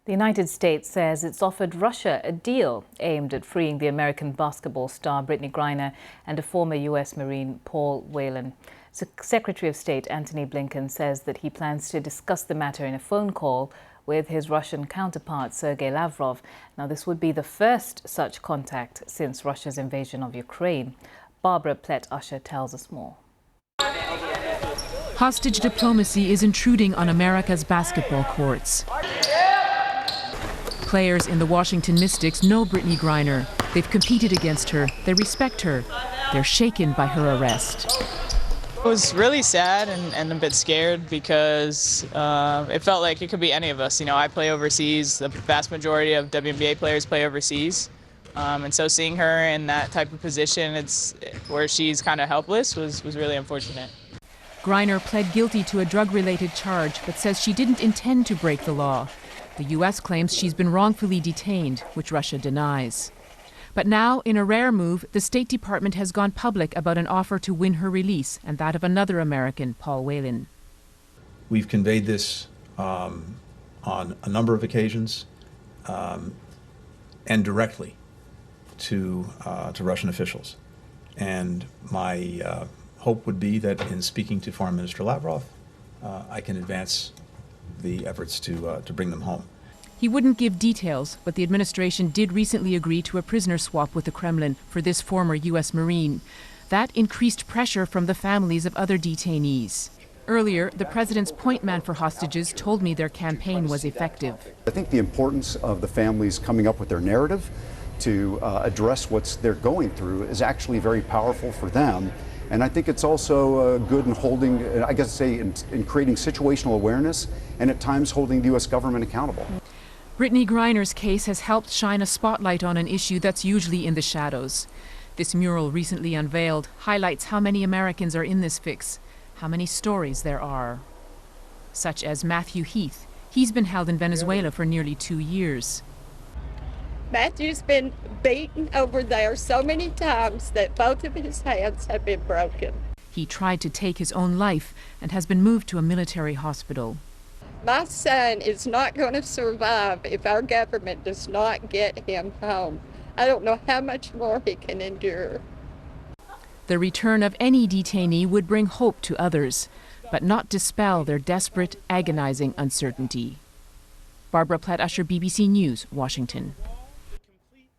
The United States says it's offered Russia a deal aimed at freeing the American basketball star Brittney Griner and a former U.S. Marine, Paul Whelan. Secretary of State Antony Blinken says that he plans to discuss the matter in a phone call with his Russian counterpart, Sergey Lavrov. Now, this would be the first such contact since Russia's invasion of Ukraine. Barbara Plett-Usher tells us more. Hostage diplomacy is intruding on America's basketball courts. Players in the Washington Mystics know Brittney Griner. They've competed against her. They respect her. They're shaken by her arrest. It was really sad and a bit scared because it felt like it could be any of us. You know, I play overseas. The vast majority of WNBA players play overseas. And so seeing her in that type of position, where she's kind of helpless, was really unfortunate. Griner pled guilty to a drug-related charge, but says she didn't intend to break the law. The U.S. claims she's been wrongfully detained, which Russia denies. But now, in a rare move, the State Department has gone public about an offer to win her release and that of another American, Paul Whelan. We've conveyed this on a number of occasions and directly to Russian officials. And my hope would be that in speaking to Foreign Minister Lavrov, I can advance the efforts to bring them home. He wouldn't give details, but the administration did recently agree to a prisoner swap with the Kremlin for this former U.S. Marine. That increased pressure from the families of other detainees. Earlier, the president's point man for hostages told me their campaign was effective. I think the importance of the families coming up with their narrative to address what they're going through is actually very powerful for them. And I think it's also good in holding, I guess say, in creating situational awareness and at times holding the U.S. government accountable. Brittney Griner's case has helped shine a spotlight on an issue that's usually in the shadows. This mural, recently unveiled, highlights how many Americans are in this fix, how many stories there are. Such as Matthew Heath. He's been held in Venezuela for nearly 2 years. Matthew's been beaten over there so many times that both of his hands have been broken. He tried to take his own life and has been moved to a military hospital. My son is not going to survive if our government does not get him home. I don't know how much more he can endure. The return of any detainee would bring hope to others, but not dispel their desperate, agonizing uncertainty. Barbara Plett-Usher, BBC News, Washington.